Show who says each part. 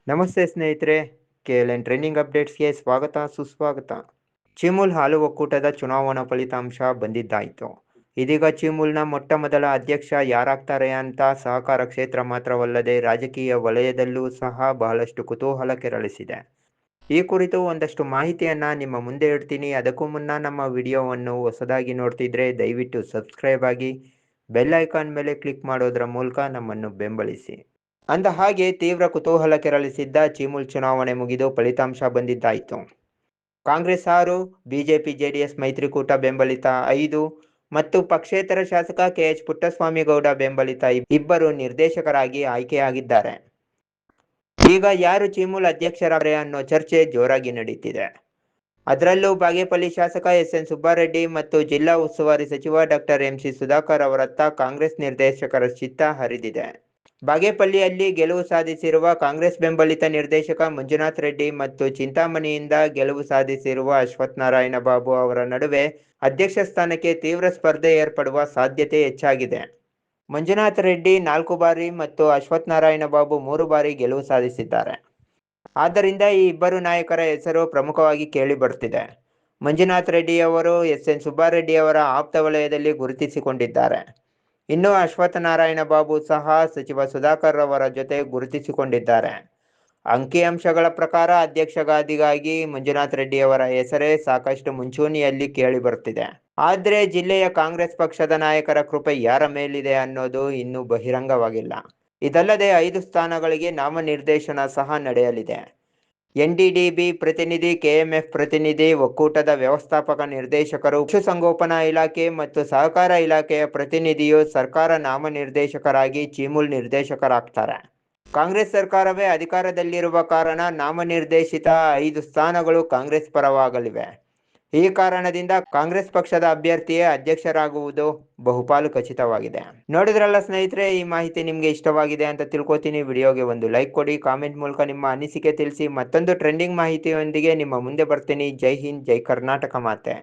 Speaker 1: ನಮಸ್ತೆ ಸ್ನೇಹಿತರೆ, KLN trending ಅಪ್ಡೇಟ್ಸ್‌ಗೆ ಸ್ವಾಗತ ಸುಸ್ವಾಗತ. ಚಿಮುಲ್ ಹಾಲು ಒಕ್ಕೂಟದ ಚುನಾವಣಾ ಫಲಿತಾಂಶ ಬಂದಿದ್ದಾಯಿತು. ಇದೀಗ ಚಿಮುಲ್‌ನ ಮೊಟ್ಟಮೊದಲ ಅಧ್ಯಕ್ಷ ಯಾರಾಗ್ತಾರೆ ಅಂತ ಸಹಕಾರ ಕ್ಷೇತ್ರ ಮಾತ್ರವಲ್ಲದೆ ರಾಜಕೀಯ ವಲಯದಲ್ಲೂ ಸಹ ಬಹಳಷ್ಟು ಕುತೂಹಲ ಕೆರಳಿಸಿದೆ. ಈ ಕುರಿತು ಒಂದಷ್ಟು ಮಾಹಿತಿಯನ್ನ ನಿಮ್ಮ ಮುಂದೆ ಇಡ್ತೀನಿ. ಅದಕ್ಕೂ ಮುನ್ನ ನಮ್ಮ ವಿಡಿಯೋವನ್ನು ಹೊಸದಾಗಿ ನೋಡ್ತಿದ್ರೆ ದಯವಿಟ್ಟು ಸಬ್ಸ್ಕ್ರೈಬ್ ಆಗಿ, ಬೆಲ್ ಐಕಾನ್ ಮೇಲೆ ಕ್ಲಿಕ್ ಮಾಡೋದರ ಮೂಲಕ ನಮ್ಮನ್ನು ಬೆಂಬಲಿಸಿ. ಅಂದಹಾಗೆ ತೀವ್ರ ಕುತೂಹಲ ಕೆರಳಿಸಿದ್ದ ಚಿಮುಲ್ ಚುನಾವಣೆ ಮುಗಿದು ಫಲಿತಾಂಶ ಬಂದಿದ್ದಾಯಿತು. ಕಾಂಗ್ರೆಸ್ 6, ಬಿಜೆಪಿ-ಜೆಡಿಎಸ್ ಮೈತ್ರಿಕೂಟ ಬೆಂಬಲಿತ 5 ಮತ್ತು ಪಕ್ಷೇತರ ಶಾಸಕ KH ಪುಟ್ಟಸ್ವಾಮಿಗೌಡ ಬೆಂಬಲಿತ 2 ನಿರ್ದೇಶಕರಾಗಿ ಆಯ್ಕೆಯಾಗಿದ್ದಾರೆ. ಈಗ ಯಾರು ಚಿಮುಲ್ ಅಧ್ಯಕ್ಷರಾಗ್ತಾರೆ ಅನ್ನೋ ಚರ್ಚೆ ಜೋರಾಗಿ ನಡೀತಿದೆ. ಅದರಲ್ಲೂ ಬಾಗೇಪಲ್ಲಿ ಶಾಸಕ SN ಸುಬ್ಬಾರೆಡ್ಡಿ ಮತ್ತು ಜಿಲ್ಲಾ ಉಸ್ತುವಾರಿ ಸಚಿವ ಡಾ MC ಸುಧಾಕರ್ ಅವರತ್ತ ಕಾಂಗ್ರೆಸ್ ನಿರ್ದೇಶಕರ ಚಿತ್ತ ಹರಿದಿದೆ. ಬಾಗೇಪಲ್ಲಿಯಲ್ಲಿ ಗೆಲುವು ಸಾಧಿಸಿರುವ ಕಾಂಗ್ರೆಸ್ ಬೆಂಬಲಿತ ನಿರ್ದೇಶಕ ಮಂಜುನಾಥ್ ರೆಡ್ಡಿ ಮತ್ತು ಚಿಂತಾಮಣಿಯಿಂದ ಗೆಲುವು ಸಾಧಿಸಿರುವ ಅಶ್ವಥ್ ನಾರಾಯಣ ಬಾಬು ಅವರ ನಡುವೆ ಅಧ್ಯಕ್ಷ ಸ್ಥಾನಕ್ಕೆ ತೀವ್ರ ಸ್ಪರ್ಧೆ ಏರ್ಪಡುವ ಸಾಧ್ಯತೆ ಹೆಚ್ಚಾಗಿದೆ. ಮಂಜುನಾಥ್ ರೆಡ್ಡಿ 4 ಬಾರಿ ಮತ್ತು ಅಶ್ವಥ್ ನಾರಾಯಣ ಬಾಬು 3 ಬಾರಿ ಗೆಲುವು ಸಾಧಿಸಿದ್ದಾರೆ. ಆದ್ದರಿಂದ ಈ ಇಬ್ಬರು ನಾಯಕರ ಹೆಸರು ಪ್ರಮುಖವಾಗಿ ಕೇಳಿಬರುತ್ತಿದೆ. ಮಂಜುನಾಥ್ ರೆಡ್ಡಿಯವರು SN ಸುಬ್ಬಾರೆಡ್ಡಿಯವರ ಆಪ್ತ ವಲಯದಲ್ಲಿ ಗುರುತಿಸಿಕೊಂಡಿದ್ದಾರೆ. ಇನ್ನು ಅಶ್ವಥ್ ನಾರಾಯಣ ಬಾಬು ಸಹ ಸಚಿವ ಸುಧಾಕರ್ ಅವರ ಜೊತೆ ಗುರುತಿಸಿಕೊಂಡಿದ್ದಾರೆ. ಅಂಕಿಅಂಶಗಳ ಪ್ರಕಾರ ಅಧ್ಯಕ್ಷ ಗಾದಿಗಾಗಿ ಮಂಜುನಾಥ್ ರೆಡ್ಡಿಯವರ ಹೆಸರೇ ಸಾಕಷ್ಟು ಮುಂಚೂಣಿಯಲ್ಲಿ ಕೇಳಿಬರುತ್ತಿದೆ. ಆದರೆ ಜಿಲ್ಲೆಯ ಕಾಂಗ್ರೆಸ್ ಪಕ್ಷದ ನಾಯಕರ ಕೃಪೆ ಯಾರ ಮೇಲಿದೆ ಅನ್ನೋದು ಇನ್ನೂ ಬಹಿರಂಗವಾಗಿಲ್ಲ. ಇದಲ್ಲದೆ 5 ಸ್ಥಾನಗಳಿಗೆ ನಾಮನಿರ್ದೇಶನ ಸಹ ನಡೆಯಲಿದೆ. NDDB ಪ್ರತಿನಿಧಿ, KMF ಪ್ರತಿನಿಧಿ, ಒಕ್ಕೂಟದ ವ್ಯವಸ್ಥಾಪಕ ನಿರ್ದೇಶಕರು, ಪಶುಸಂಗೋಪನಾ ಇಲಾಖೆ ಮತ್ತು ಸಹಕಾರ ಇಲಾಖೆಯ ಪ್ರತಿನಿಧಿಯು ಸರ್ಕಾರ ನಾಮನಿರ್ದೇಶಕರಾಗಿ ಚಿಮುಲ್ ನಿರ್ದೇಶಕರಾಗ್ತಾರೆ. ಕಾಂಗ್ರೆಸ್ ಸರ್ಕಾರವೇ ಅಧಿಕಾರದಲ್ಲಿರುವ ಕಾರಣ ನಾಮನಿರ್ದೇಶಿತ 5 ಸ್ಥಾನಗಳು ಕಾಂಗ್ರೆಸ್ ಪರವಾಗಲಿವೆ. ಈ ಕಾರಣದಿಂದ ಕಾಂಗ್ರೆಸ್ ಪಕ್ಷದ ಅಭ್ಯರ್ಥಿಯೇ ಅಧ್ಯಕ್ಷರಾಗುವುದು ಬಹುಪಾಲು ಖಚಿತವಾಗಿದೆ. ನೋಡಿದ್ರಲ್ಲ ಸ್ನೇಹಿತರೆ, ಈ ಮಾಹಿತಿ ನಿಮಗೆ ಇಷ್ಟವಾಗಿದೆ ಅಂತ ತಿಳ್ಕೊತೀನಿ. ವಿಡಿಯೋಗೆ ಒಂದು ಲೈಕ್ ಕೊಡಿ, ಕಾಮೆಂಟ್ ಮೂಲಕ ನಿಮ್ಮ ಅನಿಸಿಕೆ ತಿಳಿಸಿ. ಮತ್ತೊಂದು ಟ್ರೆಂಡಿಂಗ್ ಮಾಹಿತಿಯೊಂದಿಗೆ ನಿಮ್ಮ ಮುಂದೆ ಬರ್ತೀನಿ. ಜೈ ಹಿಂದ್, ಜೈ ಕರ್ನಾಟಕ ಮಾತೆ.